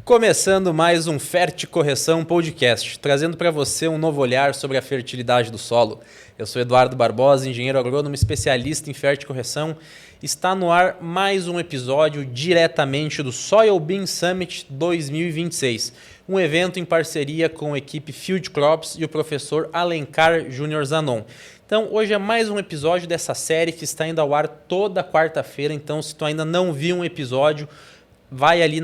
Começando mais um Ferticorreção Podcast, trazendo para você um novo olhar sobre a fertilidade do solo. Eu sou Eduardo Barbosa, engenheiro agrônomo especialista em ferticorreção. Está no ar mais um episódio diretamente do Soil Bean Summit 2026, um evento em parceria com a equipe Field Crops e o professor Alencar Júnior Zanon. Então, hoje é mais um episódio dessa série que está indo ao ar toda quarta-feira. Então, se tu ainda não viu um episódio, vai ali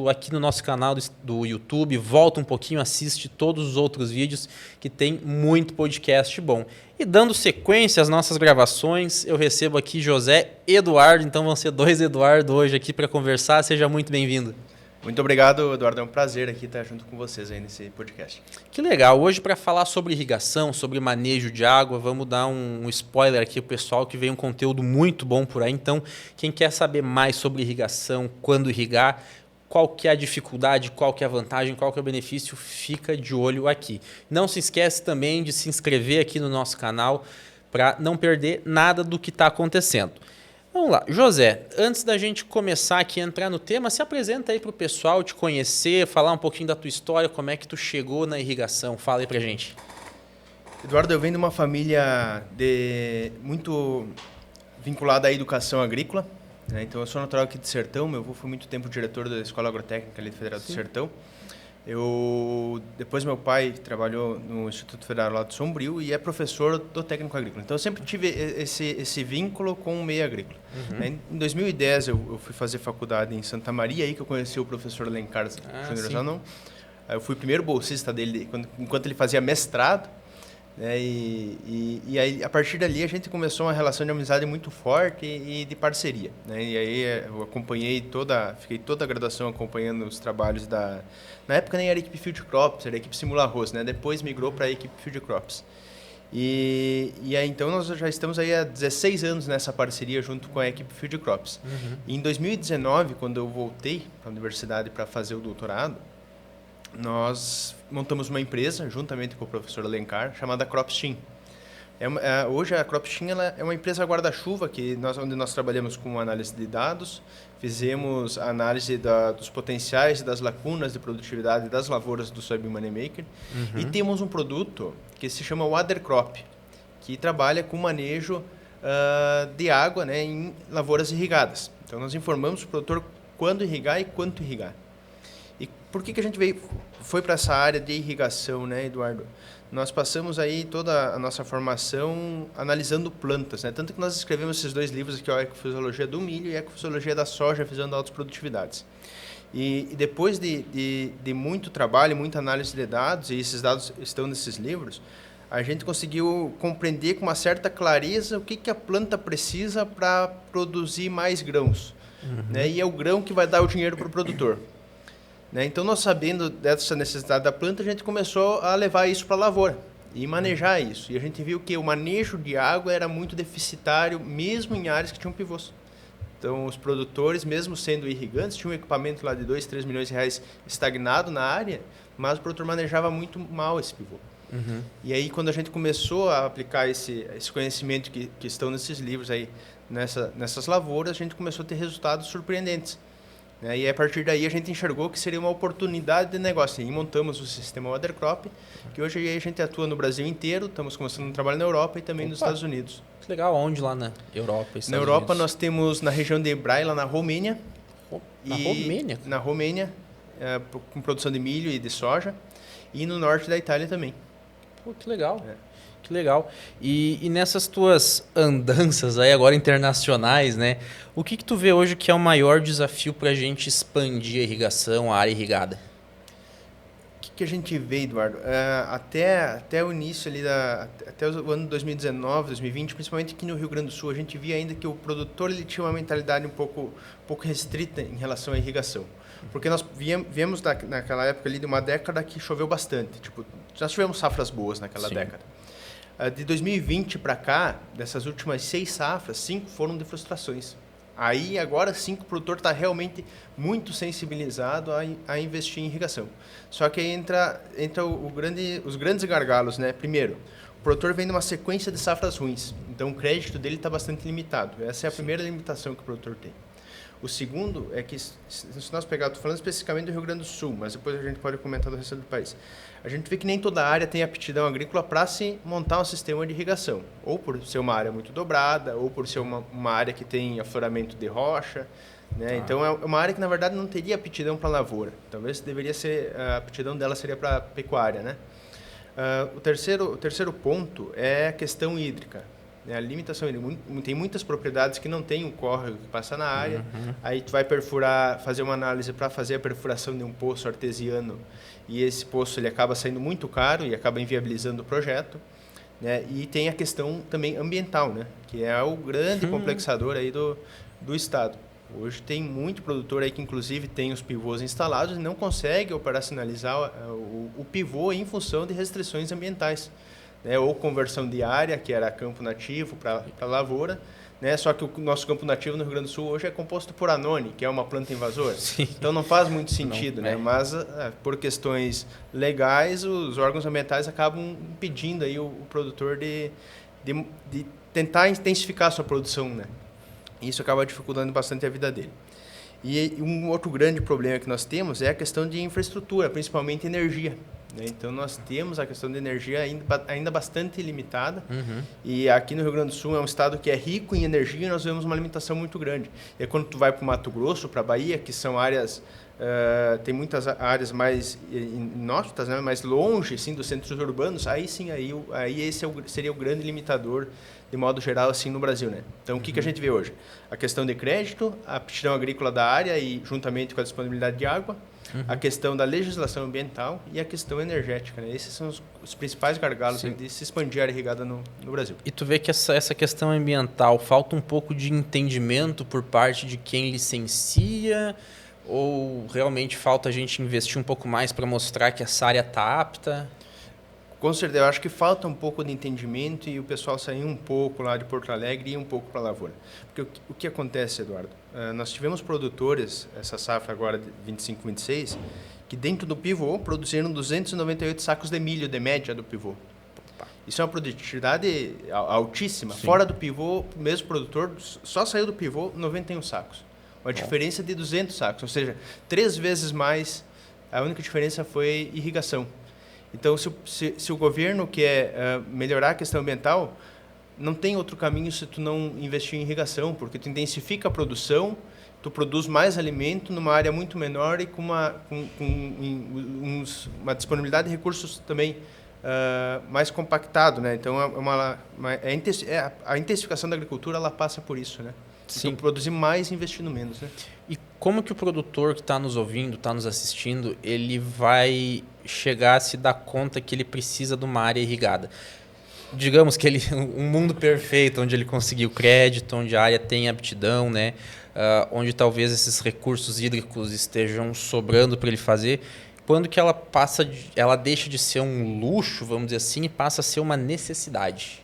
aqui no nosso canal do YouTube, volta um pouquinho, assiste todos os outros vídeos que tem muito podcast bom. E dando sequência às nossas gravações, eu recebo aqui José Eduardo, então vão ser dois Eduardo hoje aqui para conversar. Seja muito bem-vindo. Muito obrigado, Eduardo. É um prazer aqui estar junto com vocês aí nesse podcast. Que legal. Hoje, para falar sobre irrigação, sobre manejo de água, vamos dar um spoiler aqui para o pessoal que veio um conteúdo muito bom por aí. Então, quem quer saber mais sobre irrigação, quando irrigar, qual que é a dificuldade, qual que é a vantagem, qual que é o benefício, fica de olho aqui. Não se esquece também de se inscrever aqui no nosso canal para não perder nada do que está acontecendo. Vamos lá. José, antes da gente começar aqui a entrar no tema, se apresenta aí para o pessoal te conhecer, falar um pouquinho da tua história, como é que tu chegou na irrigação. Fala aí para gente. Eduardo, eu venho de uma família muito vinculada à educação agrícola, né? Então, eu sou natural aqui de Sertão, meu avô foi muito tempo diretor da Escola Agrotécnica ali do Federal do Sertão. Depois meu pai trabalhou no Instituto Federal lá de Sombrio e é professor do técnico agrícola. Então eu sempre tive esse vínculo com o meio agrícola. Em 2010 eu fui fazer faculdade em Santa Maria, aí que eu conheci o professor Alencar Júnior Zanon. Eu fui o primeiro bolsista dele enquanto ele fazia mestrado. Né? E aí, a partir dali, a gente começou uma relação de amizade muito forte e de parceria. Né? E aí eu fiquei toda a graduação acompanhando os trabalhos Na época nem era a equipe Field Crops, era a equipe Simula Arroz, né? Depois migrou para a equipe Field Crops. E aí, então, nós já estamos aí há 16 anos nessa parceria junto com a equipe Field Crops. E em 2019, quando eu voltei para a universidade para fazer o doutorado, nós montamos uma empresa, juntamente com o professor Alencar, chamada CropsTeam. Hoje a CropsTeam é uma empresa guarda-chuva onde nós trabalhamos com análise de dados, fizemos análise dos potenciais e das lacunas de produtividade das lavouras do Soybean Moneymaker e temos um produto que se chama WaterCrop, que trabalha com manejo de água, né, em lavouras irrigadas. Então nós informamos o produtor quando irrigar e quanto irrigar. E por que a gente foi para essa área de irrigação, né, Eduardo? Nós passamos aí toda a nossa formação analisando plantas, né? Tanto que nós escrevemos esses dois livros aqui, a Ecofisiologia do Milho e a Ecofisiologia da Soja, visando altas produtividades. E depois de muito trabalho, muita análise de dados, e esses dados estão nesses livros, a gente conseguiu compreender com uma certa clareza o que a planta precisa para produzir mais grãos. Né? E é o grão que vai dar o dinheiro para o produtor. Então, nós sabendo dessa necessidade da planta, a gente começou a levar isso para a lavoura e manejar isso. E a gente viu que o manejo de água era muito deficitário, mesmo em áreas que tinham pivôs. Então, os produtores, mesmo sendo irrigantes, tinham um equipamento lá de 2, 3 milhões de reais estagnado na área, mas o produtor manejava muito mal esse pivô. E aí, quando a gente começou a aplicar esse conhecimento que estão nesses livros aí, nessas lavouras, a gente começou a ter resultados surpreendentes. E a partir daí a gente enxergou que seria uma oportunidade de negócio. E montamos o sistema WaterCrop, que hoje a gente atua no Brasil inteiro, estamos começando um trabalho na Europa e também nos Estados Unidos. Que legal, onde lá na Europa? Na Europa nós temos na região de Braila, na Romênia. Romênia? Na Romênia, com produção de milho e de soja. E no norte da Itália também. Pô, que legal. Que legal. E nessas tuas andanças aí agora internacionais, né? O que tu vê hoje que é o maior desafio para a gente expandir a irrigação, a área irrigada? O que a gente vê, Eduardo? Até o início ali, até o ano 2019, 2020, principalmente aqui no Rio Grande do Sul, a gente via ainda que o produtor ele tinha uma mentalidade um pouco restrita em relação à irrigação. Porque nós viemos naquela época ali de uma década que choveu bastante. Tipo, nós tivemos safras boas naquela década. De 2020 para cá, dessas últimas 6 safras, 5 foram de frustrações. Aí, agora sim, o produtor está realmente muito sensibilizado a investir em irrigação. Só que aí entra os grandes gargalos, né? Primeiro, o produtor vem de uma sequência de safras ruins, então o crédito dele está bastante limitado. Essa é a primeira limitação que o produtor tem. O segundo é que, se nós pegarmos, estou falando especificamente do Rio Grande do Sul, mas depois a gente pode comentar do resto do país. A gente vê que nem toda área tem aptidão agrícola para se montar um sistema de irrigação, ou por ser uma área muito dobrada, ou por ser uma área que tem afloramento de rocha, né? Então, é uma área que, na verdade, não teria aptidão para lavoura. Talvez deveria ser, a aptidão dela seria para pecuária, né? O terceiro ponto é a questão hídrica. A limitação hídrica. Tem muitas propriedades que não tem um córrego que passa na área. Aí tu vai fazer uma análise para fazer a perfuração de um poço artesiano, e esse poço ele acaba saindo muito caro e acaba inviabilizando o projeto. Né? E tem a questão também ambiental, né? Que é o grande complexador aí do estado. Hoje tem muito produtor aí que inclusive tem os pivôs instalados e não consegue operacionalizar o pivô em função de restrições ambientais, né? Ou conversão de área, que era campo nativo para lavoura, né? Só que o nosso campo nativo no Rio Grande do Sul hoje é composto por anone, que é uma planta invasora. Sim. Então não faz muito sentido, né? Mas por questões legais, os órgãos ambientais acabam impedindo aí o produtor de tentar intensificar a sua produção, né? Isso acaba dificultando bastante a vida dele. E um outro grande problema que nós temos é a questão de infraestrutura, principalmente energia, né? Então, nós temos a questão de energia ainda bastante limitada. E aqui no Rio Grande do Sul é um estado que é rico em energia e nós vemos uma limitação muito grande. E quando tu vai para o Mato Grosso, para a Bahia, que são áreas... tem muitas áreas mais inóspitas, né? Mais longe assim, dos centros urbanos, aí sim, aí esse seria o grande limitador de modo geral assim no Brasil, né? Então o que a gente vê hoje? A questão de crédito, a aptidão agrícola da área e juntamente com a disponibilidade de água, a questão da legislação ambiental e a questão energética, né? Esses são os principais gargalos de se expandir a área irrigada no Brasil. E tu vê que essa questão ambiental, falta um pouco de entendimento por parte de quem licencia, ou realmente falta a gente investir um pouco mais para mostrar que essa área está apta? Com certeza, eu acho que falta um pouco de entendimento e o pessoal sair um pouco lá de Porto Alegre e ir um pouco para a lavoura. Porque o que acontece, Eduardo? Nós tivemos produtores, essa safra agora de 25-26, que dentro do pivô produziram 298 sacos de milho de média do pivô. Isso é uma produtividade altíssima. Sim. Fora do pivô, o mesmo produtor só saiu do pivô 91 sacos. Uma diferença de 200 sacos, ou seja, 3 vezes mais. A única diferença foi irrigação. Então, se o governo quer melhorar a questão ambiental, não tem outro caminho se tu não investir em irrigação, porque tu intensifica a produção, tu produz mais alimento numa área muito menor e com uma disponibilidade de recursos também mais compactado, né? Então, a intensificação da agricultura ela passa por isso, né? Sim. Então, produzir mais investindo menos, né? E como que o produtor que está nos ouvindo, está nos assistindo, ele vai chegar a se dar conta que ele precisa de uma área irrigada? Digamos que um mundo perfeito, onde ele conseguiu crédito, onde a área tem aptidão, né? Onde talvez esses recursos hídricos estejam sobrando para ele fazer. Quando que ela deixa de ser um luxo, vamos dizer assim, e passa a ser uma necessidade?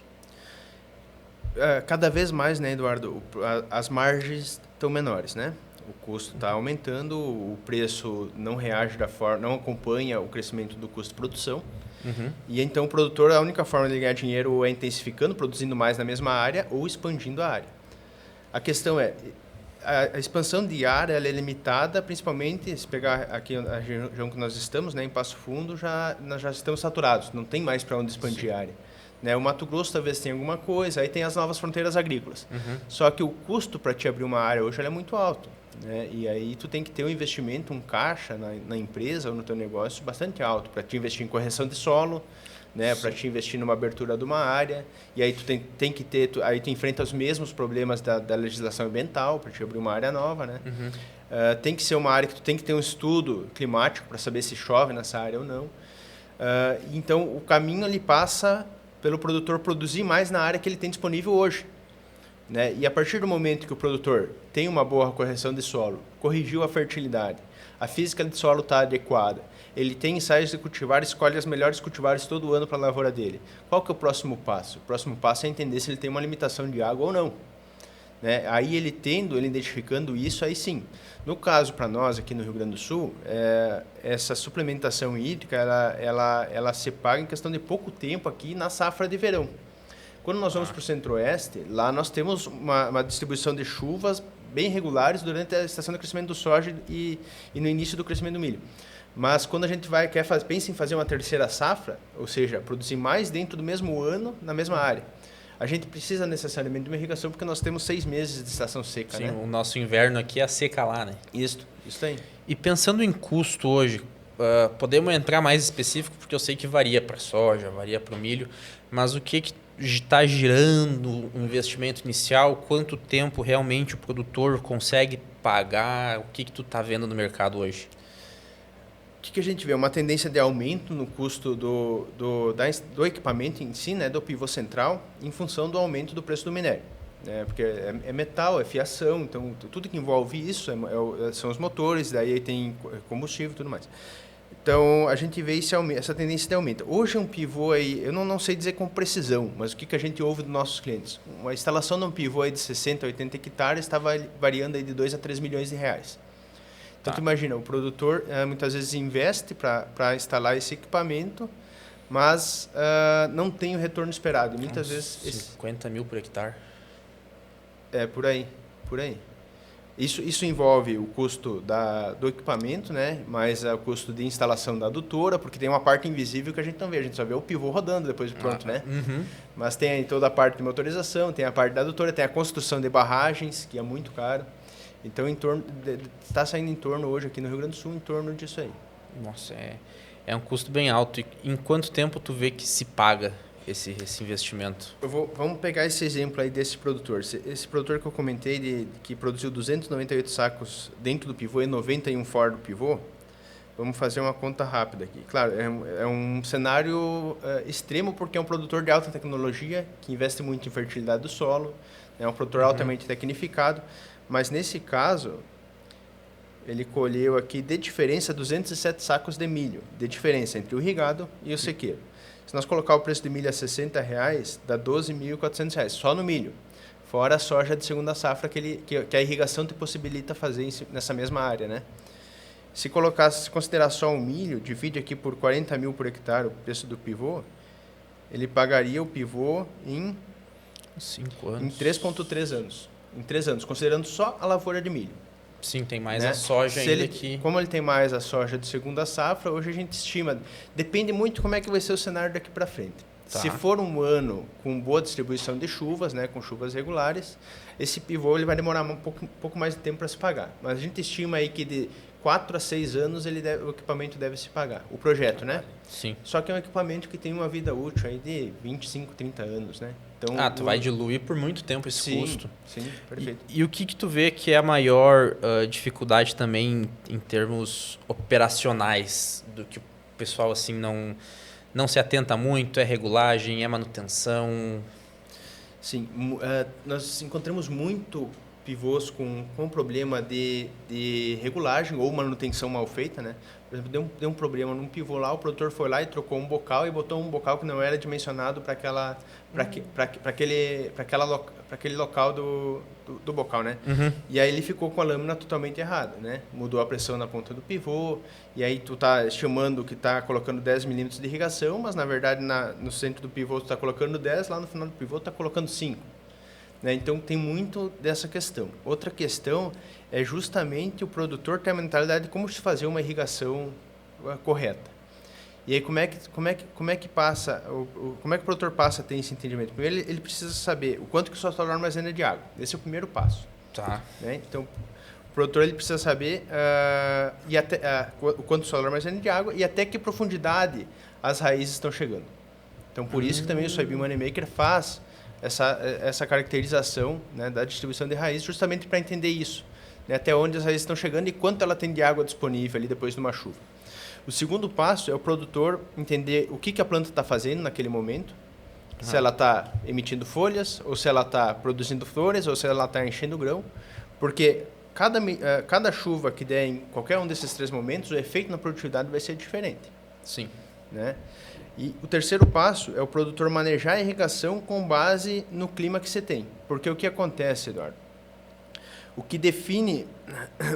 Cada vez mais, né, Eduardo, as margens estão menores, né? O custo está aumentando, o preço não reage não acompanha o crescimento do custo de produção. E então o produtor, a única forma de ganhar dinheiro é intensificando, produzindo mais na mesma área ou expandindo a área. A questão é, a expansão de área ela é limitada, principalmente, se pegar aqui a região que nós estamos, né, em Passo Fundo, nós já estamos saturados, não tem mais para onde expandir a área. Né, o Mato Grosso talvez tenha alguma coisa, aí tem as novas fronteiras agrícolas. Só que o custo para te abrir uma área hoje é muito alto. Né? E aí tu tem que ter um investimento, um caixa na empresa ou no teu negócio bastante alto para te investir em correção de solo, né? Para te investir numa abertura de uma área. E aí tu tem que ter, aí tu enfrenta os mesmos problemas da legislação ambiental para te abrir uma área nova, né? Tem que ser uma área que tu tem que ter um estudo climático para saber se chove nessa área ou não. Então o caminho ali passa pelo produtor produzir mais na área que ele tem disponível hoje. Né? E a partir do momento que o produtor tem uma boa correção de solo, corrigiu a fertilidade, a física de solo está adequada, ele tem ensaios de cultivar, escolhe as melhores cultivares todo ano para a lavoura dele. Qual que é o próximo passo? O próximo passo é entender se ele tem uma limitação de água ou não. Né? Aí ele identificando isso, aí sim. No caso, para nós aqui no Rio Grande do Sul, essa suplementação hídrica, ela se paga em questão de pouco tempo aqui na safra de verão. Quando nós vamos para o centro-oeste, lá nós temos uma distribuição de chuvas bem regulares durante a estação de crescimento do soja e no início do crescimento do milho. Mas quando a gente pensa em fazer uma terceira safra, ou seja, produzir mais dentro do mesmo ano, na mesma área, a gente precisa necessariamente de uma irrigação porque nós temos 6 meses de estação seca. Sim, né? O nosso inverno aqui é a seca lá, né? Isso aí. E pensando em custo hoje, podemos entrar mais específico, porque eu sei que varia para soja, varia para o milho, mas o que está girando o investimento inicial? Quanto tempo realmente o produtor consegue pagar? O que tu está vendo no mercado hoje? O que a gente vê? Uma tendência de aumento no custo do equipamento em si, né, do pivô central, em função do aumento do preço do minério. Porque é metal, é fiação, então tudo que envolve isso são os motores, daí tem combustível e tudo mais. Então, a gente vê essa tendência de aumento. Hoje, um pivô aí, eu não sei dizer com precisão, mas o que a gente ouve dos nossos clientes? Uma instalação de um pivô aí de 60, 80 hectares está variando aí de 2 a 3 milhões de reais. Então, tu imagina, o produtor muitas vezes investe para instalar esse equipamento, mas não tem o retorno esperado. Muitas vezes 50 mil por hectare. Por aí. Isso envolve o custo do equipamento, né? Mais o custo de instalação da adutora, porque tem uma parte invisível que a gente não vê. A gente só vê o pivô rodando depois de pronto, né? Uhum. Mas tem aí toda a parte de motorização, tem a parte da adutora, tem a construção de barragens, que é muito caro. Então, está saindo em torno hoje aqui no Rio Grande do Sul, em torno disso aí. Nossa, é um custo bem alto. E em quanto tempo tu vê que se paga esse investimento? Vamos pegar esse exemplo aí desse produtor. Esse produtor que eu comentei, que produziu 298 sacos dentro do pivô e 91 fora do pivô, vamos fazer uma conta rápida aqui. Claro, é um cenário extremo porque é um produtor de alta tecnologia, que investe muito em fertilidade do solo, é um produtor altamente tecnificado, mas nesse caso, ele colheu aqui de diferença 207 sacos de milho, de diferença entre o irrigado e o sequeiro. Se nós colocar o preço de milho a R$60, dá R$12.400, só no milho. Fora a soja de segunda safra que a irrigação te possibilita fazer nessa mesma área, né? Se considerar só o milho, divide aqui por 40 mil por hectare o preço do pivô, ele pagaria o pivô em 5 anos. Em 3,3 anos. Em 3 anos, considerando só a lavoura de milho. Sim, tem mais a soja ainda aqui. Como ele tem mais a soja de segunda safra, hoje a gente estima. Depende muito como é que vai ser o cenário daqui para frente. Tá. Se for um ano com boa distribuição de chuvas, né, com chuvas regulares, esse pivô ele vai demorar um pouco mais de tempo para se pagar. Mas a gente estima aí que de 4 a 6 anos o equipamento deve se pagar. O projeto, né? Sim. Só que é um equipamento que tem uma vida útil aí de 25, 30 anos, né? Então, tu vai diluir por muito tempo esse custo. Sim, perfeito. E o que tu vê que é a maior dificuldade também em termos operacionais, do que o pessoal assim não se atenta muito? É regulagem, é manutenção? Sim, nós encontramos muito pivôs com problema de regulagem ou manutenção mal feita, né? Por exemplo, deu um problema num pivô lá, o produtor foi lá e trocou um bocal e botou um bocal que não era dimensionado para aquele local do bocal, né? Uhum. E aí ele ficou com a lâmina totalmente errada, né? Mudou a pressão na ponta do pivô, e aí tu tá chamando que tá colocando 10 milímetros de irrigação, mas na verdade no centro do pivô tu tá colocando 10, lá no final do pivô tu tá colocando 5. Né? Então, tem muito dessa questão. Outra questão é justamente o produtor ter a mentalidade de como se fazer uma irrigação correta. E aí, como é que o produtor passa a ter esse entendimento? Primeiro, ele precisa saber o quanto que o seu solo armazena de água. Esse é o primeiro passo. Tá. Né? Então, o produtor ele precisa saber o quanto o solo armazena de água e até que profundidade as raízes estão chegando. Então, por isso que também o Soybean Moneymaker faz essa caracterização, né, da distribuição de raiz, justamente para entender isso, né, até onde as raízes estão chegando e quanto ela tem de água disponível ali depois de uma chuva. O segundo passo é o produtor entender o que a planta está fazendo naquele momento, se ela está emitindo folhas, ou se ela está produzindo flores, ou se ela está enchendo grão, porque cada chuva que der em qualquer um desses 3 momentos, o efeito na produtividade vai ser diferente. Sim. Né? E o terceiro passo é o produtor manejar a irrigação com base no clima que você tem. Porque o que acontece, Eduardo? O que define...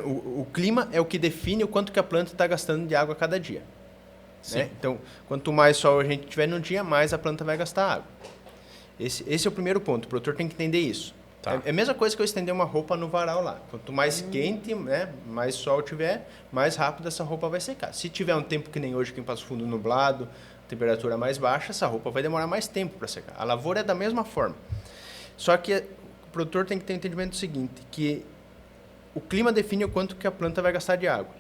O clima é o que define o quanto que a planta está gastando de água a cada dia. Né? Então, quanto mais sol a gente tiver no dia, mais a planta vai gastar água. Esse é o primeiro ponto. O produtor tem que entender isso. Tá. É a mesma coisa que eu estender uma roupa no varal lá. Quanto mais quente, né, mais sol tiver, mais rápido essa roupa vai secar. Se tiver um tempo que nem hoje, que em Passo Fundo nublado, temperatura mais baixa, essa roupa vai demorar mais tempo para secar. A lavoura é da mesma forma. Só que o produtor tem que ter um entendimento do seguinte, que o clima define o quanto que a planta vai gastar de água.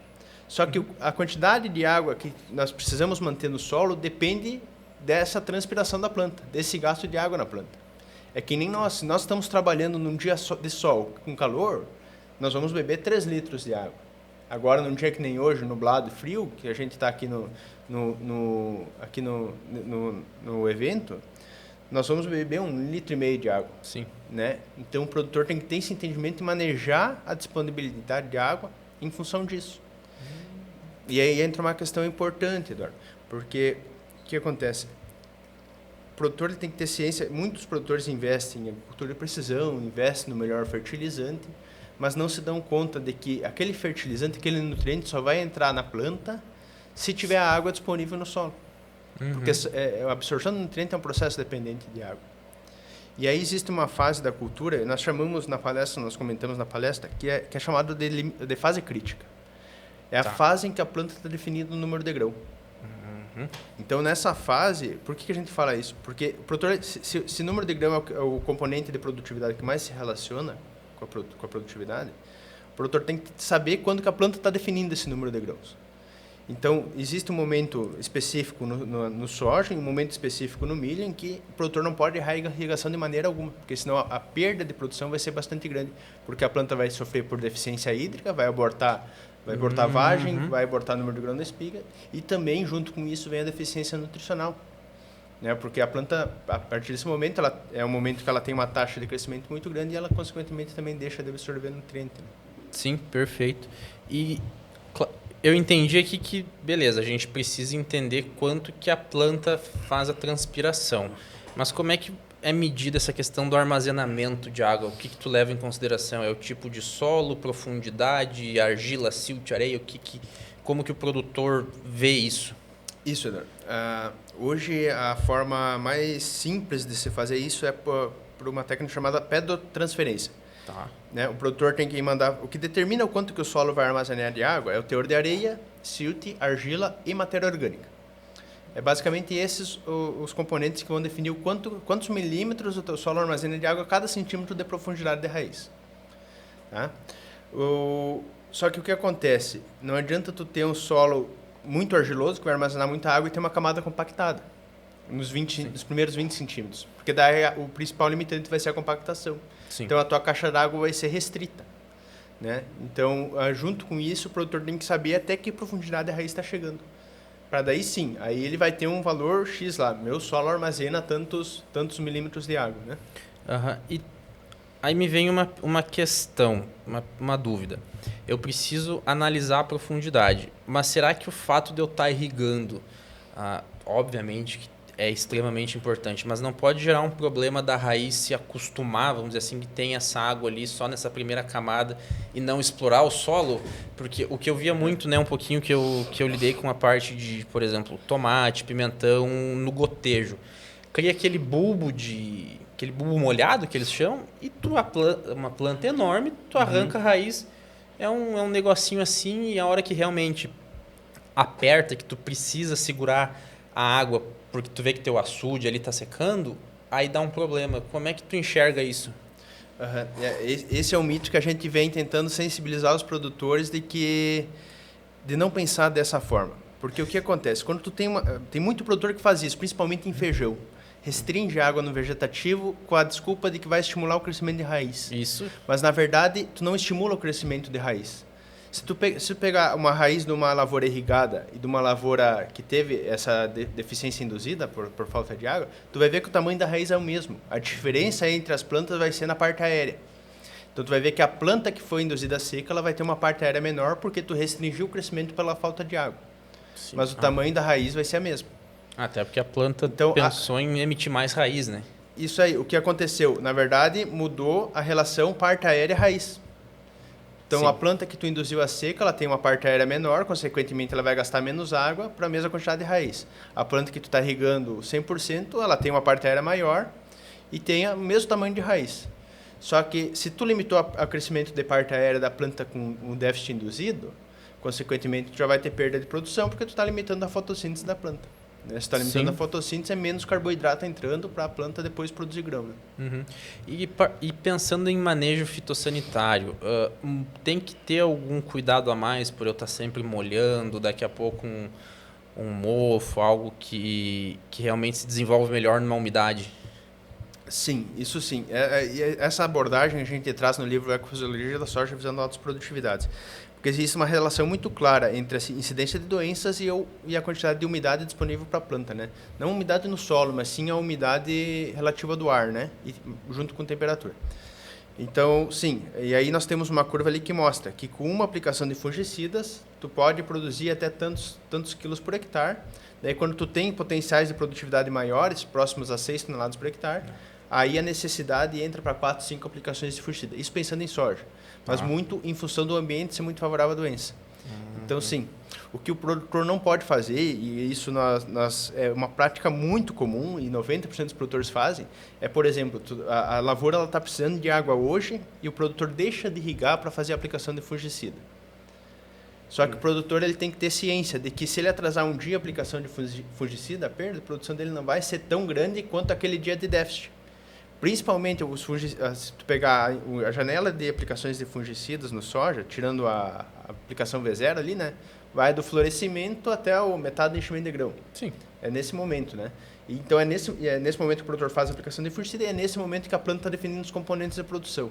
Só que a quantidade de água que nós precisamos manter no solo depende dessa transpiração da planta, desse gasto de água na planta. É que nem nós, se nós estamos trabalhando num dia de sol com calor, nós vamos beber 3 litros de água. Agora, num dia que nem hoje, nublado e frio, que a gente está aqui no evento, nós vamos beber 1,5 litro de água. Sim. Né? Então, o produtor tem que ter esse entendimento e manejar a disponibilidade de água em função disso. E aí entra uma questão importante, Eduardo, porque o que acontece? O produtor ele tem que ter ciência, muitos produtores investem em agricultura de precisão, investem no melhor fertilizante, mas não se dão conta de que aquele fertilizante, aquele nutriente só vai entrar na planta se tiver a água disponível no solo. Porque a absorção do nutriente é um processo dependente de água. E aí existe uma fase da cultura, nós chamamos na palestra, nós comentamos na palestra, que é chamada de fase crítica. É a fase em que a planta está definida no número de grão. Então, nessa fase, por que a gente fala isso? Porque o produtor, se número de grão é o componente de produtividade que mais se relaciona com a produtividade, o produtor tem que saber quando que a planta está definindo esse número de grãos. Então, existe um momento específico no soja e um momento específico no milho em que o produtor não pode errar a irrigação de maneira alguma, porque senão a perda de produção vai ser bastante grande, porque a planta vai sofrer por deficiência hídrica, vai abortar vagem, vai abortar o número de grão da espiga e também, junto com isso, vem a deficiência nutricional. Né? Porque a planta, a partir desse momento, é um momento que ela tem uma taxa de crescimento muito grande e ela, consequentemente, também deixa de absorver nutriente. Né? Sim, perfeito. E eu entendi aqui que, beleza, a gente precisa entender quanto que a planta faz a transpiração. Mas como é que é medida essa questão do armazenamento de água? O que tu leva em consideração? É o tipo de solo, profundidade, argila, silt, areia? Como que o produtor vê isso? Isso, Eduardo. Hoje, a forma mais simples de se fazer isso é por uma técnica chamada pedotransferência. Tá. Né? O produtor tem que mandar... O que determina o quanto que o solo vai armazenar de água é o teor de areia, silt, argila e matéria orgânica. É basicamente esses os componentes que vão definir quantos milímetros o teu solo armazena de água a cada centímetro de profundidade de raiz. Tá? Só que o que acontece? Não adianta tu ter um solo muito argiloso, que vai armazenar muita água, e ter uma camada compactada nos primeiros 20 centímetros. Porque daí o principal limitante vai ser a compactação. Sim. Então a tua caixa d'água vai ser restrita. Né? Então, junto com isso, o produtor tem que saber até que profundidade a raiz está chegando. Para daí sim, aí ele vai ter um valor X lá. Meu solo armazena tantos milímetros de água, né? E aí me vem uma questão, uma dúvida. Eu preciso analisar a profundidade, mas será que o fato de eu estar irrigando, obviamente que é extremamente importante, mas não pode gerar um problema da raiz se acostumar, vamos dizer assim, que tem essa água ali só nessa primeira camada e não explorar o solo? Porque o que eu via muito, né, um pouquinho que eu lidei com a parte de, por exemplo, tomate, pimentão no gotejo. Cria aquele bulbo molhado que eles chamam e uma planta enorme, tu arranca a raiz, é um negocinho assim, e a hora que realmente aperta, que tu precisa segurar a água porque tu vê que teu açude ali está secando, aí dá um problema. Como é que tu enxerga isso? Esse é um mito que a gente vem tentando sensibilizar os produtores de não pensar dessa forma. Porque o que acontece? Quando tu tem muito produtor que faz isso, principalmente em feijão, restringe a água no vegetativo com a desculpa de que vai estimular o crescimento de raiz. Isso. Mas, na verdade, tu não estimula o crescimento de raiz. Se tu pegar uma raiz de uma lavoura irrigada e de uma lavoura que teve essa deficiência induzida por falta de água, tu vai ver que o tamanho da raiz é o mesmo. A diferença entre as plantas vai ser na parte aérea. Então, tu vai ver que a planta que foi induzida seca, ela vai ter uma parte aérea menor porque tu restringiu o crescimento pela falta de água. Sim. Mas o tamanho da raiz vai ser a mesma. Até porque a planta pensou em emitir mais raiz, né? Isso aí. O que aconteceu? Na verdade, mudou a relação parte aérea-raiz. Então, sim, a planta que tu induziu a seca, ela tem uma parte aérea menor, consequentemente ela vai gastar menos água para a mesma quantidade de raiz. A planta que tu está irrigando 100%, ela tem uma parte aérea maior e tem o mesmo tamanho de raiz. Só que se tu limitou o crescimento de parte aérea da planta com um déficit induzido, consequentemente tu já vai ter perda de produção porque tu está limitando a fotossíntese da planta. Né? Se está limitando a fotossíntese, é menos carboidrato entrando para a planta depois produzir grão. Né? Uhum. E pensando em manejo fitossanitário, tem que ter algum cuidado a mais por eu estar sempre molhando, daqui a pouco um mofo, algo que realmente se desenvolve melhor numa umidade? Sim, isso sim. Essa abordagem a gente traz no livro Ecofisiologia da Soja visando altas produtividades. Porque existe uma relação muito clara entre a incidência de doenças e a quantidade de umidade disponível para a planta, né? Não a umidade no solo, mas sim a umidade relativa do ar, né? E, junto com temperatura. Então, sim, e aí nós temos uma curva ali que mostra que com uma aplicação de fungicidas, tu pode produzir até tantos quilos por hectare. Daí, quando tu tem potenciais de produtividade maiores, próximos a 6 toneladas por hectare, aí a necessidade entra para 4, 5 aplicações de fungicida. Isso pensando em soja, mas muito em função do ambiente ser muito favorável à doença. Então, sim, o que o produtor não pode fazer, e isso é uma prática muito comum, e 90% dos produtores fazem, é, por exemplo, a lavoura está precisando de água hoje e o produtor deixa de irrigar para fazer a aplicação de fungicida. Só que o produtor ele tem que ter ciência de que se ele atrasar um dia a aplicação de fungicida, a perda de produção dele não vai ser tão grande quanto aquele dia de déficit. Principalmente, se tu pegar a janela de aplicações de fungicidas no soja, tirando a aplicação V0 ali, né? Vai do florescimento até a metade do enchimento de grão. Sim. É nesse momento, né? Então, é nesse momento que o produtor faz a aplicação de fungicida e é nesse momento que a planta está definindo os componentes da produção.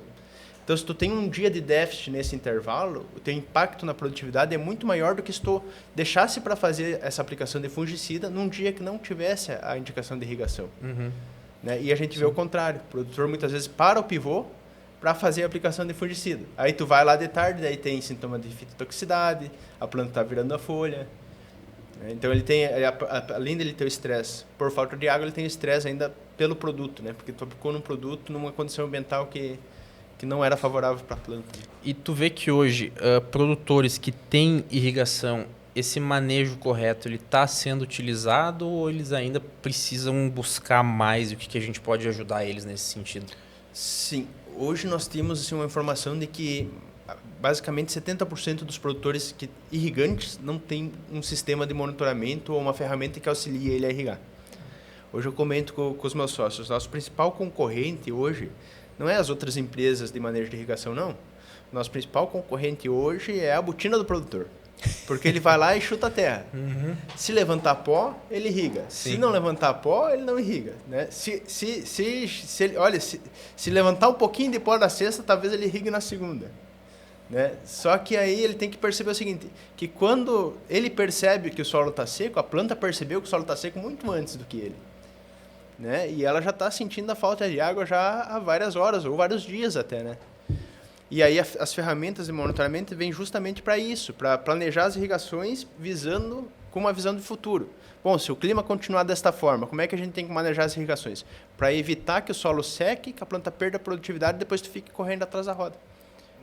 Então, se tu tem um dia de déficit nesse intervalo, o teu impacto na produtividade é muito maior do que se tu deixasse para fazer essa aplicação de fungicida num dia que não tivesse a indicação de irrigação. Uhum. Né? E a gente vê o contrário. O produtor muitas vezes para o pivô para fazer a aplicação de fungicida. Aí tu vai lá de tarde, daí tem sintoma de fitotoxicidade, a planta está virando a folha. Então ele tem, além dele ter o estresse por falta de água, ele tem o estresse ainda pelo produto, né? Porque tu aplicou num produto numa condição ambiental que não era favorável para a planta. E tu vê que hoje, produtores que têm irrigação, esse manejo correto, ele está sendo utilizado ou eles ainda precisam buscar mais? E o que a gente pode ajudar eles nesse sentido? Sim, hoje nós temos assim, uma informação de que basicamente 70% dos produtores irrigantes não tem um sistema de monitoramento ou uma ferramenta que auxilie ele a irrigar. Hoje eu comento com os meus sócios, nosso principal concorrente hoje não é as outras empresas de manejo de irrigação, não. Nosso principal concorrente hoje é a botina do produtor. Porque ele vai lá e chuta a terra. Uhum. Se levantar pó, ele irriga. Sim. Se não levantar pó, ele não irriga. Né? Se levantar um pouquinho de pó da cesta, talvez ele irrigue na segunda. Né? Só que aí ele tem que perceber o seguinte, que quando ele percebe que o solo está seco, a planta percebeu que o solo está seco muito antes do que ele. Né? E ela já está sentindo a falta de água já há várias horas, ou vários dias até, né? E aí as ferramentas de monitoramento vêm justamente para isso, para planejar as irrigações com uma visão de futuro. Bom, se o clima continuar desta forma, como é que a gente tem que manejar as irrigações? Para evitar que o solo seque, que a planta perda a produtividade e depois tu fique correndo atrás da roda.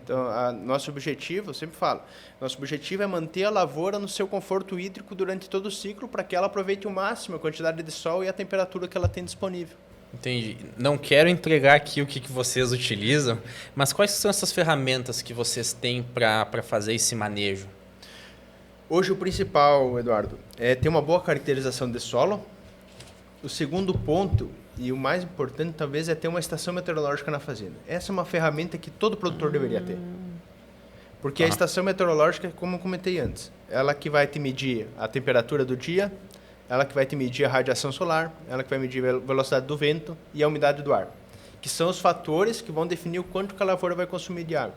Então, nosso objetivo, eu sempre falo, nosso objetivo é manter a lavoura no seu conforto hídrico durante todo o ciclo para que ela aproveite o máximo a quantidade de sol e a temperatura que ela tem disponível. Entendi. Não quero entregar aqui o que vocês utilizam, mas quais são essas ferramentas que vocês têm para fazer esse manejo? Hoje o principal, Eduardo, é ter uma boa caracterização de solo. O segundo ponto, e o mais importante talvez, é ter uma estação meteorológica na fazenda. Essa é uma ferramenta que todo produtor deveria ter. Porque a estação meteorológica, como eu comentei antes, ela que vai te medir a temperatura do dia, ela que vai te medir a radiação solar, ela que vai medir a velocidade do vento e a umidade do ar, que são os fatores que vão definir o quanto que a lavoura vai consumir de água.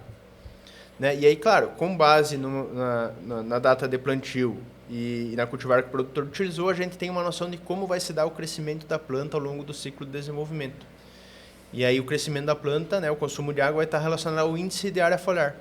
Né? E aí, claro, com base na data de plantio e na cultivar que o produtor utilizou, a gente tem uma noção de como vai se dar o crescimento da planta ao longo do ciclo de desenvolvimento. E aí o crescimento da planta, né, o consumo de água vai estar relacionado ao índice de área foliar.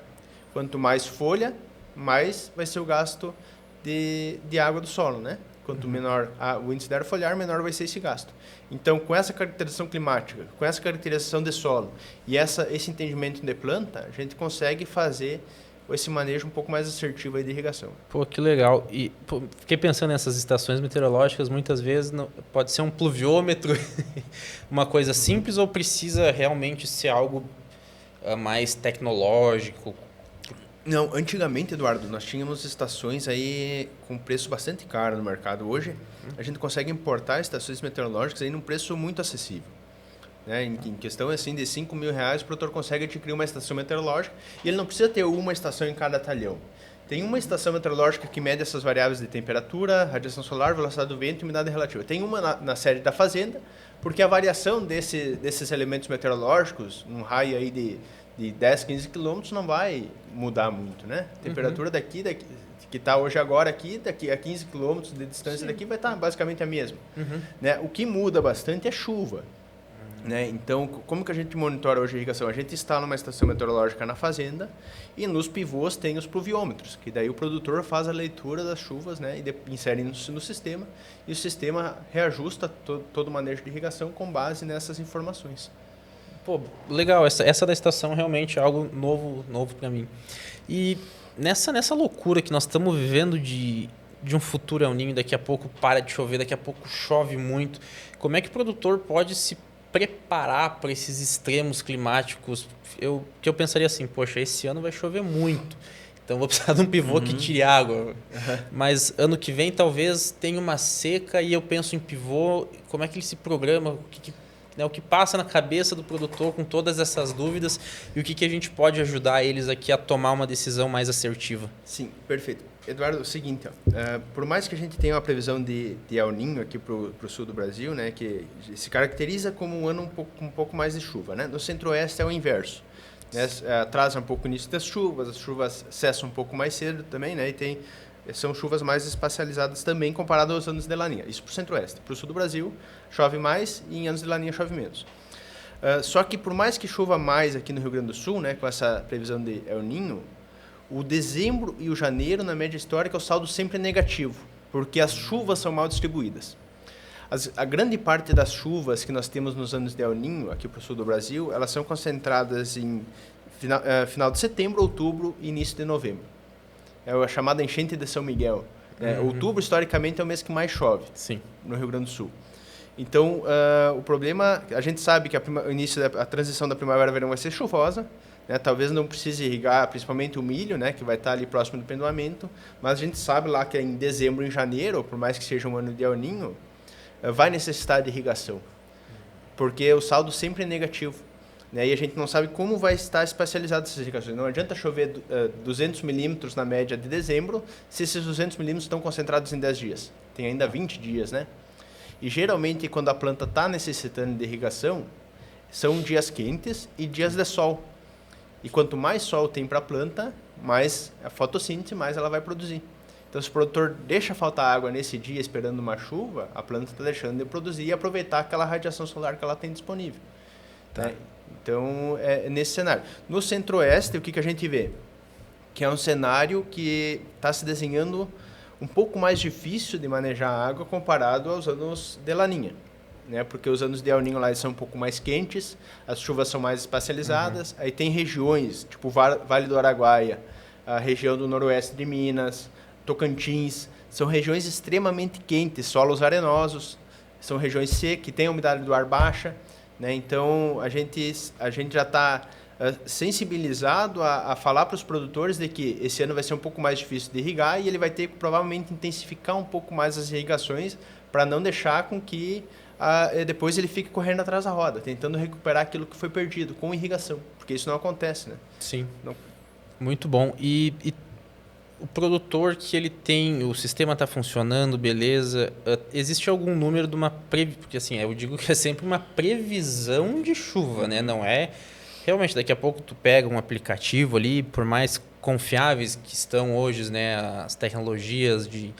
Quanto mais folha, mais vai ser o gasto de água do solo, né? Quanto menor o índice de área foliar, menor vai ser esse gasto. Então, com essa caracterização climática, com essa caracterização de solo e esse entendimento de planta, a gente consegue fazer esse manejo um pouco mais assertivo aí de irrigação. Pô, que legal. E fiquei pensando nessas estações meteorológicas, muitas vezes pode ser um pluviômetro, uma coisa simples, ou precisa realmente ser algo mais tecnológico? Não, antigamente, Eduardo, nós tínhamos estações aí com preço bastante caro no mercado. Hoje, a gente consegue importar estações meteorológicas aí num preço muito acessível. Né? Em questão assim, de R$5.000, o produtor consegue adquirir uma estação meteorológica e ele não precisa ter uma estação em cada talhão. Tem uma estação meteorológica que mede essas variáveis de temperatura, radiação solar, velocidade do vento e umidade relativa. Tem uma na sede da fazenda, porque a variação desses elementos meteorológicos, num raio aí de 10, 15 quilômetros, não vai mudar muito, né? A temperatura daqui que está hoje agora aqui, daqui a 15 quilômetros de distância daqui, vai estar basicamente a mesma. Né? O que muda bastante é chuva. Né? Então, como que a gente monitora hoje a irrigação? A gente instala uma estação meteorológica na fazenda e nos pivôs tem os pluviômetros, que daí o produtor faz a leitura das chuvas, né? E insere no sistema, e o sistema reajusta todo o manejo de irrigação com base nessas informações. Pô, legal, essa da estação realmente é algo novo para mim. E nessa loucura que nós estamos vivendo de um futuro El Niño, daqui a pouco para de chover, daqui a pouco chove muito, como é que o produtor pode se preparar para esses extremos climáticos? Que eu pensaria assim, poxa, esse ano vai chover muito, então vou precisar de um pivô que tire água. Mas ano que vem talvez tenha uma seca e eu penso em pivô, como é que ele se programa, o que passa na cabeça do produtor com todas essas dúvidas e o que a gente pode ajudar eles aqui a tomar uma decisão mais assertiva. Sim, perfeito. Eduardo, é o seguinte, por mais que a gente tenha uma previsão de El Niño aqui para o sul do Brasil, né, que se caracteriza como um ano um pouco mais de chuva, né? No centro-oeste é o inverso. Né? Atrasa um pouco o início das chuvas, as chuvas cessam um pouco mais cedo também, né? E são chuvas mais espacializadas também comparado aos anos de laninha. Isso para o centro-oeste. Para o sul do Brasil, chove mais e em anos de laninha chove menos. Só que por mais que chova mais aqui no Rio Grande do Sul, né, com essa previsão de El Niño, o dezembro e o janeiro, na média histórica, o saldo sempre é negativo, porque as chuvas são mal distribuídas. A grande parte das chuvas que nós temos nos anos de El Niño, aqui para o sul do Brasil, elas são concentradas em final de setembro, outubro e início de novembro. É a chamada enchente de São Miguel. Outubro, historicamente, é o mês que mais chove. Sim. No Rio Grande do Sul. Então, o problema, a gente sabe que a transição da primavera-verão vai ser chuvosa, né? Talvez não precise irrigar, principalmente o milho, né? Que vai estar ali próximo do pendoamento, mas a gente sabe lá que em dezembro, em janeiro, por mais que seja um ano de El Niño, vai necessitar de irrigação, porque o saldo sempre é negativo. Né? E a gente não sabe como vai estar espacializado essas irrigações. Não adianta chover 200 milímetros na média de dezembro se esses 200 milímetros estão concentrados em 10 dias. Tem ainda 20 dias, né? E geralmente, quando a planta está necessitando de irrigação, são dias quentes e dias de sol. E quanto mais sol tem para a planta, mais a fotossíntese, mais ela vai produzir. Então, se o produtor deixa faltar água nesse dia esperando uma chuva, a planta está deixando de produzir e aproveitar aquela radiação solar que ela tem disponível. Tá? Então, é nesse cenário. No centro-oeste, o que a gente vê? Que é um cenário que está se desenhando um pouco mais difícil de manejar a água comparado aos anos de laninha. Né? Porque os anos de El Niño lá são um pouco mais quentes, as chuvas são mais espacializadas, aí tem regiões, tipo Vale do Araguaia, a região do noroeste de Minas, Tocantins, são regiões extremamente quentes, solos arenosos, são regiões secas, que têm a umidade do ar baixa. Né? Então, a gente já está sensibilizado a falar para os produtores de que esse ano vai ser um pouco mais difícil de irrigar e ele vai ter que provavelmente intensificar um pouco mais as irrigações para não deixar com que depois ele fique correndo atrás da roda, tentando recuperar aquilo que foi perdido com irrigação, porque isso não acontece. Né? Sim, não. Muito bom. E o produtor que ele tem, o sistema está funcionando, beleza, existe algum número de uma porque assim, eu digo que é sempre uma previsão de chuva, né? Não é realmente, daqui a pouco tu pega um aplicativo ali, por mais confiáveis que estão hoje, né, as tecnologias de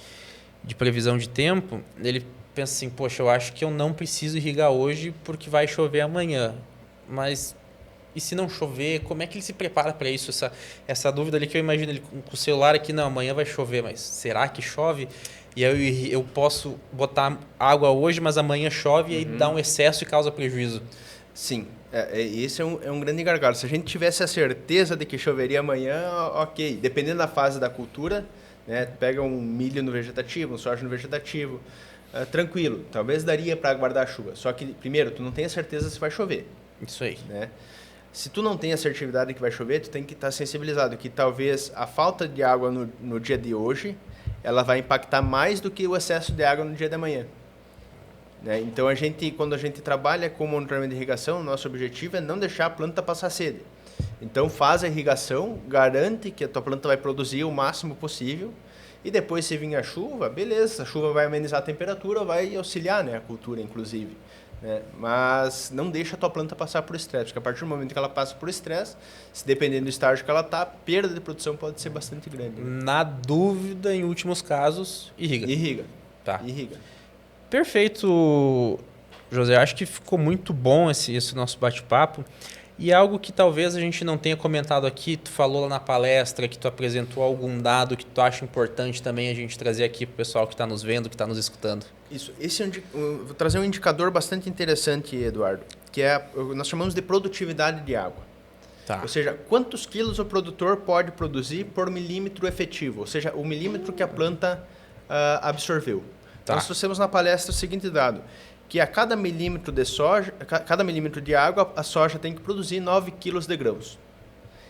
previsão de tempo, ele pensa assim, poxa, eu acho que eu não preciso irrigar hoje porque vai chover amanhã, mas e se não chover, como é que ele se prepara para isso? Essa dúvida ali que eu imagino, ele com o celular aqui, não, amanhã vai chover, mas será que chove? E aí eu posso botar água hoje, mas amanhã chove e aí dá um excesso e causa prejuízo. Sim, esse é um grande gargalo. Se a gente tivesse a certeza de que choveria amanhã, ok. Dependendo da fase da cultura, né, pega um milho no vegetativo, um soja no vegetativo, tranquilo, talvez daria para aguardar a chuva. Só que, primeiro, tu não tem a certeza se vai chover. Isso aí. Né? Se tu não tem assertividade que vai chover, tu tem que estar sensibilizado que talvez a falta de água no dia de hoje, ela vai impactar mais do que o excesso de água no dia de amanhã. Né? Então, quando a gente trabalha com monitoramento de irrigação, o nosso objetivo é não deixar a planta passar sede. Então, faz a irrigação, garante que a tua planta vai produzir o máximo possível, e depois, se vir a chuva, beleza, a chuva vai amenizar a temperatura, vai auxiliar, né, a cultura, inclusive. Né? Mas não deixa a tua planta passar por estresse, porque a partir do momento que ela passa por estresse, se dependendo do estágio que ela está, a perda de produção pode ser bastante grande. Na dúvida, em últimos casos, irriga. Irriga. Tá. Irriga. Perfeito, José. Acho que ficou muito bom esse nosso bate-papo. E algo que talvez a gente não tenha comentado aqui, tu falou lá na palestra, que tu apresentou algum dado que tu acha importante também a gente trazer aqui para o pessoal que está nos vendo, que está nos escutando. Isso. Vou trazer um indicador bastante interessante, Eduardo, que nós chamamos de produtividade de água. Tá. Ou seja, quantos quilos o produtor pode produzir por milímetro efetivo, ou seja, o milímetro que a planta absorveu. Tá. Nós trouxemos na palestra o seguinte dado, que a cada milímetro de soja, cada milímetro de água, a soja tem que produzir 9 quilos de grãos.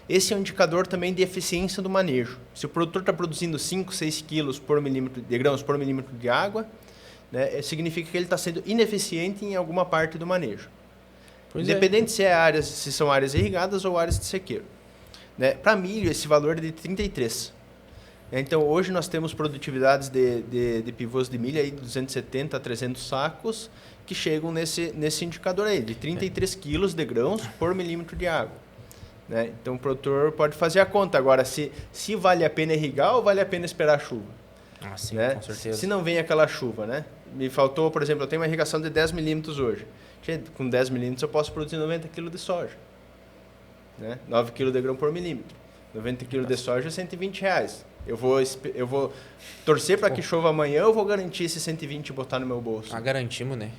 Esse é um indicador também de eficiência do manejo. Se o produtor está produzindo 5, 6 quilos por milímetro de grãos por milímetro de água, né, significa que ele está sendo ineficiente em alguma parte do manejo. Pois Independente se são áreas irrigadas ou áreas de sequeiro. Né? Para milho, esse valor é de 33. Então, hoje nós temos produtividades de pivôs de milho aí de 270 a 300 sacos que chegam nesse indicador aí, de 33 quilos de grãos por milímetro de água. Né? Então, o produtor pode fazer a conta. Agora, se vale a pena irrigar ou vale a pena esperar a chuva? Ah, sim, Né? com certeza. Se não vem aquela chuva, né? Me faltou, por exemplo, eu tenho uma irrigação de 10 milímetros hoje. Gente, com 10 milímetros eu posso produzir 90 quilos de soja. Né? 9 quilos de grão por milímetro. 90 quilos de soja é R$120. Eu vou torcer para que chova amanhã, eu vou garantir esse 120 e botar no meu bolso. Garantimos, né?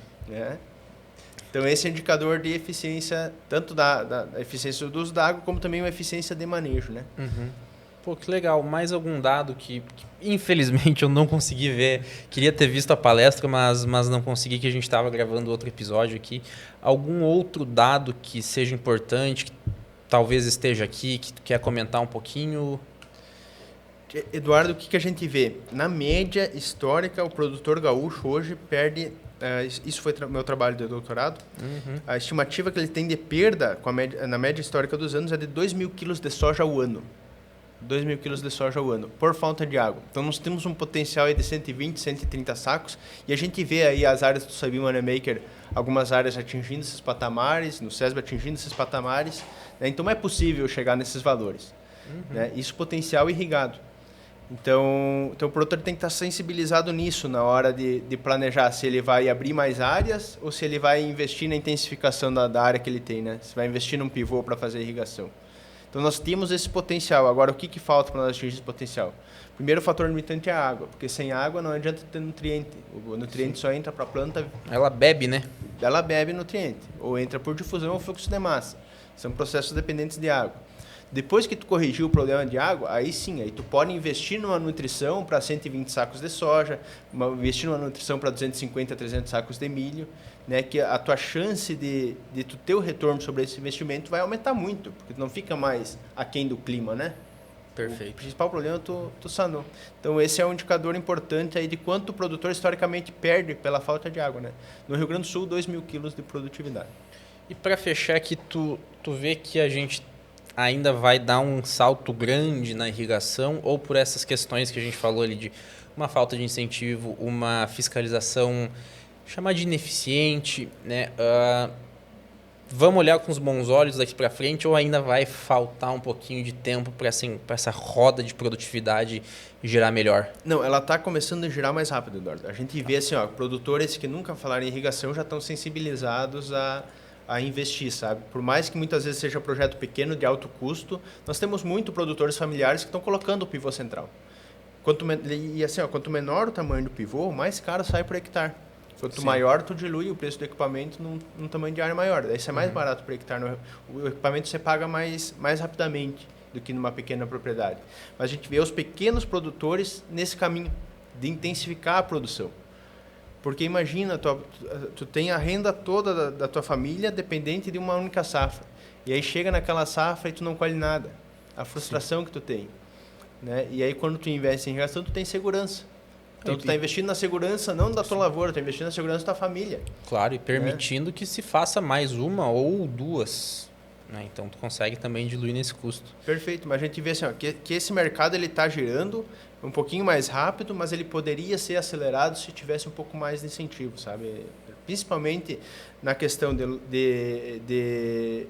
Então, esse é indicador de eficiência, tanto da eficiência do uso da água, como também uma eficiência de manejo, né? Uhum. Pô, que legal. Mais algum dado que infelizmente eu não consegui ver. Queria ter visto a palestra, mas não consegui, que a gente estava gravando outro episódio aqui. Algum outro dado que seja importante, que talvez esteja aqui, que tu quer comentar um pouquinho? Eduardo, o que a gente vê? Na média histórica, o produtor gaúcho hoje perde... isso foi meu trabalho de doutorado. Uhum. A estimativa que ele tem de perda na média histórica dos anos é de 2.000 quilos de soja ao ano. 2.000 quilos de soja ao ano, por falta de água. Então, nós temos um potencial aí de 120, 130 sacos, e a gente vê aí as áreas do Soybean Moneymaker, algumas áreas atingindo esses patamares, no SESB atingindo esses patamares, né? Então, é possível chegar nesses valores. Uhum. Né? Isso potencial irrigado. Então o produtor tem que estar sensibilizado nisso na hora de planejar se ele vai abrir mais áreas ou se ele vai investir na intensificação da área que ele tem, né? Se vai investir num pivô para fazer irrigação. Então, nós temos esse potencial. Agora, o que falta para nós atingir esse potencial? Primeiro fator limitante é a água, porque sem água não adianta ter nutriente. O nutriente só entra para a planta... Ela bebe, né? Ela bebe nutriente, ou entra por difusão ou fluxo de massa. São processos dependentes de água. Depois que tu corrigiu o problema de água, aí sim, aí tu pode investir numa nutrição para 120 sacos de soja, investir numa nutrição para 250, 300 sacos de milho, né, que a tua chance de tu ter o retorno sobre esse investimento vai aumentar muito, porque tu não fica mais aquém do clima, né? Perfeito. O principal problema tu sanou. Então, esse é um indicador importante aí de quanto o produtor historicamente perde pela falta de água, né? No Rio Grande do Sul, 2.000 quilos de produtividade. E para fechar aqui, tu vê que a gente ainda vai dar um salto grande na irrigação, ou por essas questões que a gente falou ali de uma falta de incentivo, uma fiscalização, chamar de ineficiente, né? Vamos olhar com os bons olhos daqui para frente, ou ainda vai faltar um pouquinho de tempo para essa roda de produtividade girar melhor? Não, ela está começando a girar mais rápido, Eduardo. A gente vê assim, produtores que nunca falaram em irrigação já estão sensibilizados a investir, sabe? Por mais que muitas vezes seja projeto pequeno, de alto custo, nós temos muito produtores familiares que estão colocando o pivô central. Quanto menor o tamanho do pivô, mais caro sai por hectare. Quanto maior, tu dilui o preço do equipamento num tamanho de área maior. Daí isso é mais barato por hectare. O equipamento você paga mais rapidamente do que numa pequena propriedade. Mas a gente vê os pequenos produtores nesse caminho de intensificar a produção. Porque imagina, tu tem a renda toda da tua família dependente de uma única safra. E aí chega naquela safra e tu não colhe nada. A frustração que tu tem. Né? E aí quando tu investe em irrigação, tu tem segurança. Então tu está investindo na segurança não da tua lavoura, tu está investindo na segurança da tua família. Claro, e permitindo que se faça mais uma ou duas. Né? Então tu consegue também diluir nesse custo. Perfeito, mas a gente vê assim, ó, que esse mercado está girando um pouquinho mais rápido, mas ele poderia ser acelerado se tivesse um pouco mais de incentivo, sabe? Principalmente na questão de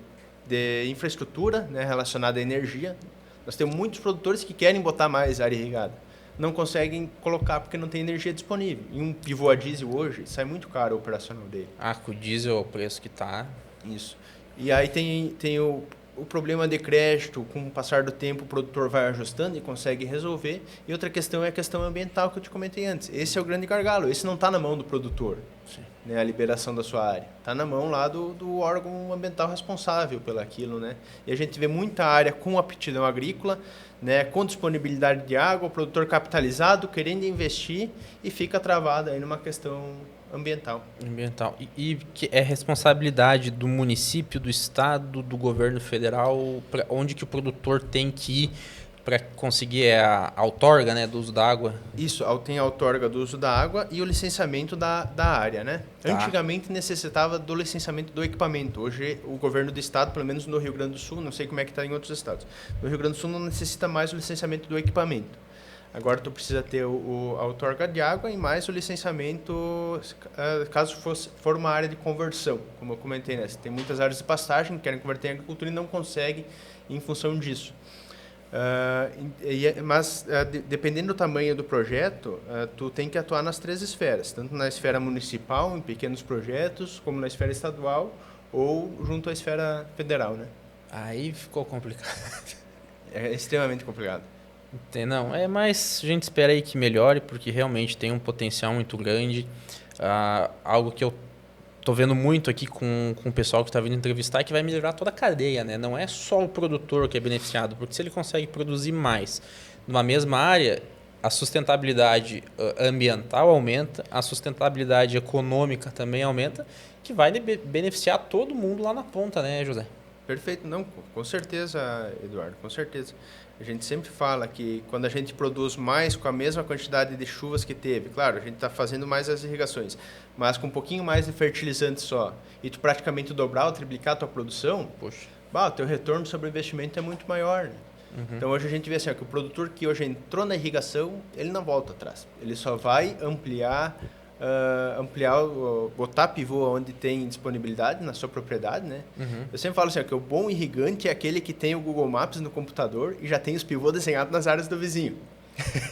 infraestrutura, né, relacionada à energia. Nós temos muitos produtores que querem botar mais área irrigada. Não conseguem colocar porque não tem energia disponível. E um pivô a diesel hoje sai muito caro o operacional dele. Com o diesel, o preço que está. Isso. E aí tem o problema de crédito, com o passar do tempo o produtor vai ajustando e consegue resolver. E outra questão é a questão ambiental que eu te comentei antes. Esse é o grande gargalo, esse não está na mão do produtor, né, a liberação da sua área. Está na mão lá do órgão ambiental responsável pelaquilo. Né? E a gente vê muita área com aptidão agrícola, né, com disponibilidade de água, o produtor capitalizado, querendo investir e fica travado aí numa questão ambiental. E que é responsabilidade do município, do estado, do governo federal, para onde que o produtor tem que ir para conseguir a outorga, né, do uso da água? Isso, tem a outorga do uso da água e o licenciamento da área, né? Tá. Antigamente necessitava do licenciamento do equipamento. Hoje o governo do estado, pelo menos no Rio Grande do Sul, não sei como é que está em outros estados, no Rio Grande do Sul não necessita mais o licenciamento do equipamento. Agora tu precisa ter a outorga de água e mais o licenciamento caso for uma área de conversão, como eu comentei, né? Tem muitas áreas de pastagem que querem converter em agricultura e não conseguem em função disso. Dependendo do tamanho do projeto, tu tem que atuar nas 3 esferas, tanto na esfera municipal, em pequenos projetos, como na esfera estadual ou junto à esfera federal, né? Aí ficou complicado. É extremamente complicado. Não, mas a gente espera aí que melhore, porque realmente tem um potencial muito grande. Algo que eu tô vendo muito aqui com o pessoal que está vindo entrevistar é que vai melhorar toda a cadeia, né? Não é só o produtor que é beneficiado, porque se ele consegue produzir mais numa mesma área, a sustentabilidade ambiental aumenta, a sustentabilidade econômica também aumenta, que vai beneficiar todo mundo lá na ponta, né, José? Perfeito, não, com certeza, Eduardo, com certeza. A gente sempre fala que quando a gente produz mais com a mesma quantidade de chuvas que teve, claro, a gente está fazendo mais as irrigações, mas com um pouquinho mais de fertilizante só, e tu praticamente dobrar ou triplicar a tua produção, poxa, o teu retorno sobre o investimento é muito maior. Né? Uhum. Então hoje a gente vê assim, que o produtor que hoje entrou na irrigação, ele não volta atrás, ele só vai ampliar, botar pivô onde tem disponibilidade na sua propriedade, né? Uhum. Eu sempre falo assim, que o bom irrigante é aquele que tem o Google Maps no computador e já tem os pivôs desenhados nas áreas do vizinho.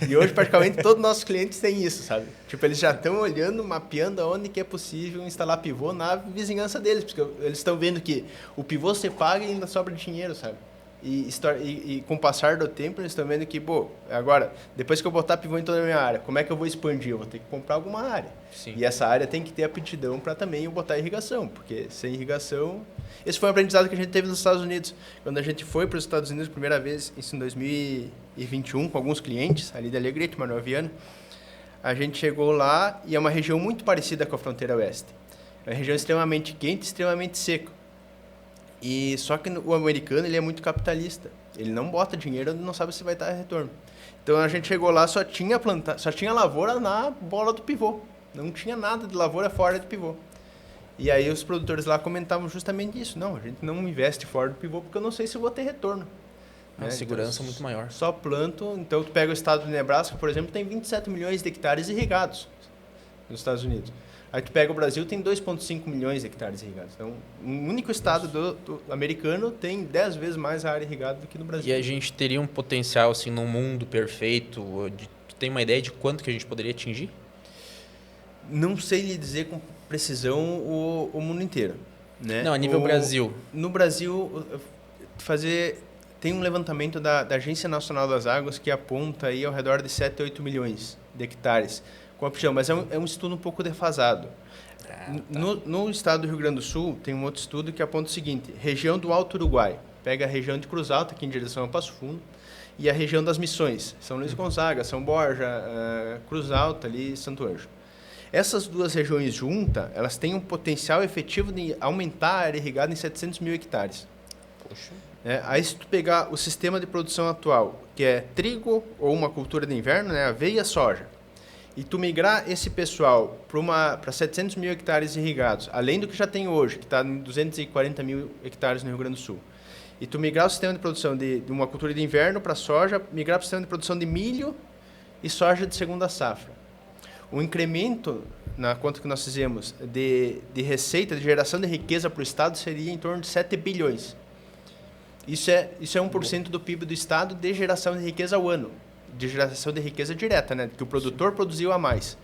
E hoje praticamente todos os nossos clientes têm isso, sabe? Tipo, eles já estão olhando, mapeando aonde que é possível instalar pivô na vizinhança deles, porque eles estão vendo que o pivô você paga e ainda sobra dinheiro, sabe? E com o passar do tempo, eles estão vendo que, agora, depois que eu botar pivô em toda a minha área, como é que eu vou expandir? Eu vou ter que comprar alguma área. Sim. E essa área tem que ter aptidão para também eu botar irrigação, porque sem irrigação... Esse foi um aprendizado que a gente teve nos Estados Unidos. Quando a gente foi para os Estados Unidos a primeira vez, isso em 2021, com alguns clientes, ali da Alegrete, Manuel Viana, a gente chegou lá e é uma região muito parecida com a fronteira oeste. É uma região extremamente quente, extremamente seca. E só que o americano ele é muito capitalista. Ele não bota dinheiro onde não sabe se vai dar retorno. Então a gente chegou lá, só tinha lavoura na bola do pivô. Não tinha nada de lavoura fora do pivô. E aí os produtores lá comentavam justamente isso. Não, a gente não investe fora do pivô porque eu não sei se eu vou ter retorno. Uma segurança então, muito maior. Só planto. Então tu pega o estado de Nebraska, por exemplo, tem 27 milhões de hectares irrigados nos Estados Unidos. Aí tu pega o Brasil, tem 2,5 milhões de hectares irrigados. Então, um único estado do americano tem 10 vezes mais área irrigada do que no Brasil. E a gente teria um potencial, assim, num mundo perfeito, tu tem uma ideia de quanto que a gente poderia atingir? Não sei lhe dizer com precisão o mundo inteiro. Né? Não, a nível Brasil. No Brasil, tem um levantamento da Agência Nacional das Águas que aponta aí ao redor de 7 a 8 milhões de hectares. Mas é um estudo um pouco defasado. Tá. No estado do Rio Grande do Sul, tem um outro estudo que aponta o seguinte: região do Alto Uruguai, pega a região de Cruz Alta, aqui em direção ao Passo Fundo, e a região das Missões, São Luís Gonzaga, São Borja, Cruz Alta, ali, Santo Anjo. Essas duas regiões juntas, elas têm um potencial efetivo de aumentar a área irrigada em 700 mil hectares. Poxa. Aí se tu pegar o sistema de produção atual, que é trigo ou uma cultura de inverno, né, aveia, soja, e tu migrar esse pessoal para 700 mil hectares irrigados, além do que já tem hoje, que está em 240 mil hectares no Rio Grande do Sul, e tu migrar o sistema de produção de uma cultura de inverno para soja, migrar para o sistema de produção de milho e soja de segunda safra. O incremento, na conta que nós fizemos, de receita, de geração de riqueza para o Estado seria em torno de 7 bilhões. Isso é 1% do PIB do Estado de geração de riqueza ao ano. De geração de riqueza direta, né? Que o produtor produziu a mais.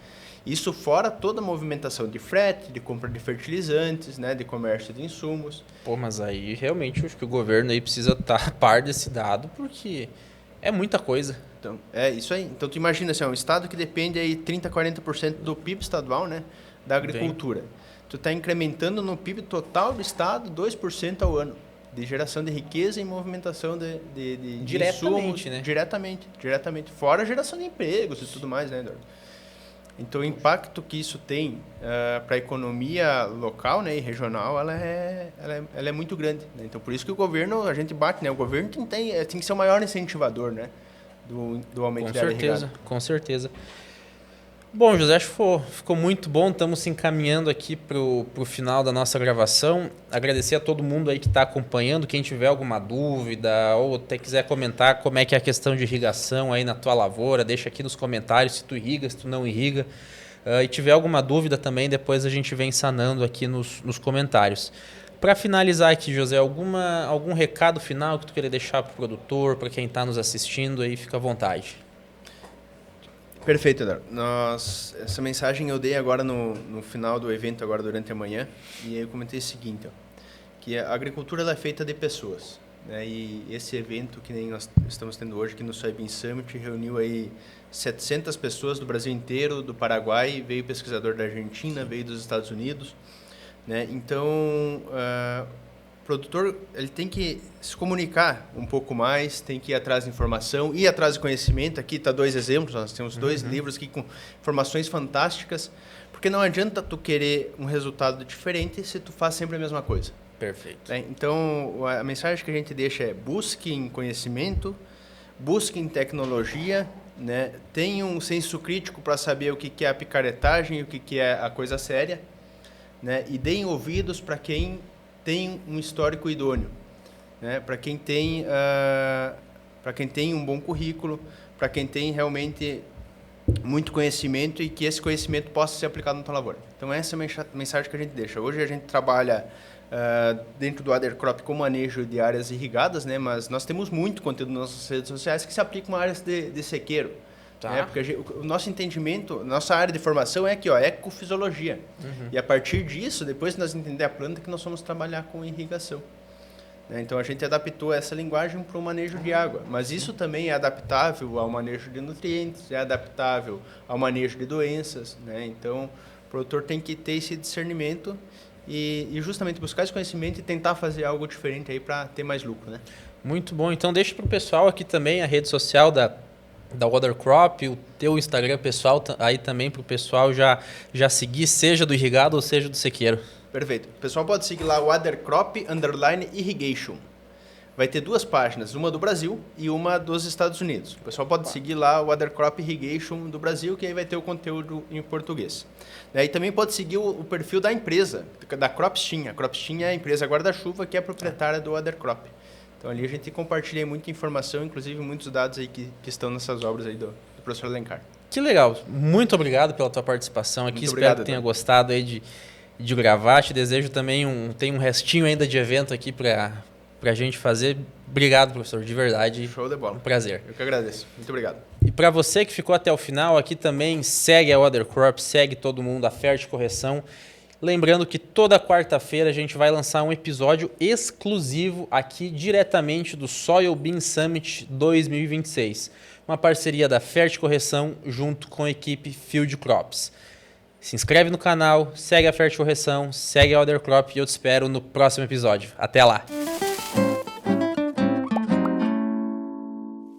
Isso fora toda a movimentação de frete, de compra de fertilizantes, né? De comércio de insumos. Pô, mas aí realmente acho que o governo aí precisa estar a par desse dado, porque é muita coisa. Então, é isso aí. Então, tu imagina, assim, um estado que depende aí 30%, 40% do PIB estadual, né? Da agricultura. Bem. Tu está incrementando no PIB total do estado 2% ao ano. De geração de riqueza e movimentação de diretamente, insumos, né? Diretamente. Fora a geração de empregos e tudo mais, né, Eduardo? Então, o impacto que isso tem para a economia local, né, e regional, ela é muito grande. Né? Então, por isso que o governo, a gente bate, né? O governo tem que ser o maior incentivador, né? Do aumento da área irrigada. Com certeza. Bom, José, acho que ficou muito bom. Estamos se encaminhando aqui para o final da nossa gravação. Agradecer a todo mundo aí que está acompanhando. Quem tiver alguma dúvida ou até quiser comentar como é que é a questão de irrigação aí na tua lavoura, deixa aqui nos comentários se tu irriga, se tu não irriga. E tiver alguma dúvida também, depois a gente vem sanando aqui nos comentários. Para finalizar aqui, José, algum recado final que tu queria deixar para o produtor, para quem está nos assistindo aí, fica à vontade. Perfeito, Eduardo. Essa mensagem eu dei agora no final do evento, agora durante a manhã, e aí eu comentei o seguinte, que a agricultura ela é feita de pessoas. Né? E esse evento que nem nós estamos tendo hoje aqui no Soybean Summit reuniu aí 700 pessoas do Brasil inteiro, do Paraguai, veio pesquisador da Argentina, veio dos Estados Unidos. Né? Então, o produtor ele tem que se comunicar um pouco mais, tem que ir atrás de informação, ir atrás de conhecimento. Aqui está 2 exemplos, nós temos 2 livros aqui com informações fantásticas, porque não adianta tu querer um resultado diferente se tu faz sempre a mesma coisa. Perfeito. Né? Então, a mensagem que a gente deixa é: busquem conhecimento, busquem tecnologia, né? Tenham um senso crítico para saber o que é a picaretagem e o que é a coisa séria, né? E deem ouvidos para quem tem um histórico idôneo, né? Para quem tem um bom currículo, para quem tem realmente muito conhecimento e que esse conhecimento possa ser aplicado na tua lavoura. Então essa é a mensagem que a gente deixa. Hoje a gente trabalha dentro do Othercrop com manejo de áreas irrigadas, né? Mas nós temos muito conteúdo nas nossas redes sociais que se aplicam a áreas de sequeiro. Tá. Né? Porque o nosso entendimento, nossa área de formação é aqui, ecofisiologia. E a partir disso, depois de nós entender a planta, que nós vamos trabalhar com irrigação. Né? Então a gente adaptou essa linguagem para o manejo de água. Mas isso também é adaptável ao manejo de nutrientes, é adaptável ao manejo de doenças. Né? Então o produtor tem que ter esse discernimento e justamente buscar esse conhecimento e tentar fazer algo diferente aí para ter mais lucro. Né? Muito bom. Então deixa para o pessoal aqui também a rede social da Othercrop, o teu Instagram pessoal aí também para o pessoal já seguir, seja do irrigado ou seja do sequeiro. Perfeito. O pessoal pode seguir lá o Othercrop_Irrigation. Vai ter 2 páginas, uma do Brasil e uma dos Estados Unidos. O pessoal pode seguir lá o Othercrop Irrigation do Brasil, que aí vai ter o conteúdo em português. E também pode seguir o perfil da empresa, da Cropsteam. A Cropsteam é a empresa guarda-chuva que é proprietária do Othercrop. Então ali a gente compartilha muita informação, inclusive muitos dados aí que estão nessas obras aí do professor Alencar. Que legal. Muito obrigado pela tua participação aqui. Muito Espero obrigado, que tenha gostado aí de gravar. Te desejo também tem um restinho ainda de evento aqui para a gente fazer. Obrigado, professor, de verdade. Show de bola. Um prazer. Eu que agradeço. Muito obrigado. E para você que ficou até o final, aqui também segue a Othercrop, segue todo mundo, a Fert Correção. Lembrando que toda quarta-feira a gente vai lançar um episódio exclusivo aqui diretamente do Soybean Summit 2026. Uma parceria da Fert Correção junto com a equipe Field Crops. Se inscreve no canal, segue a Fert Correção, segue a Othercrop e eu te espero no próximo episódio. Até lá!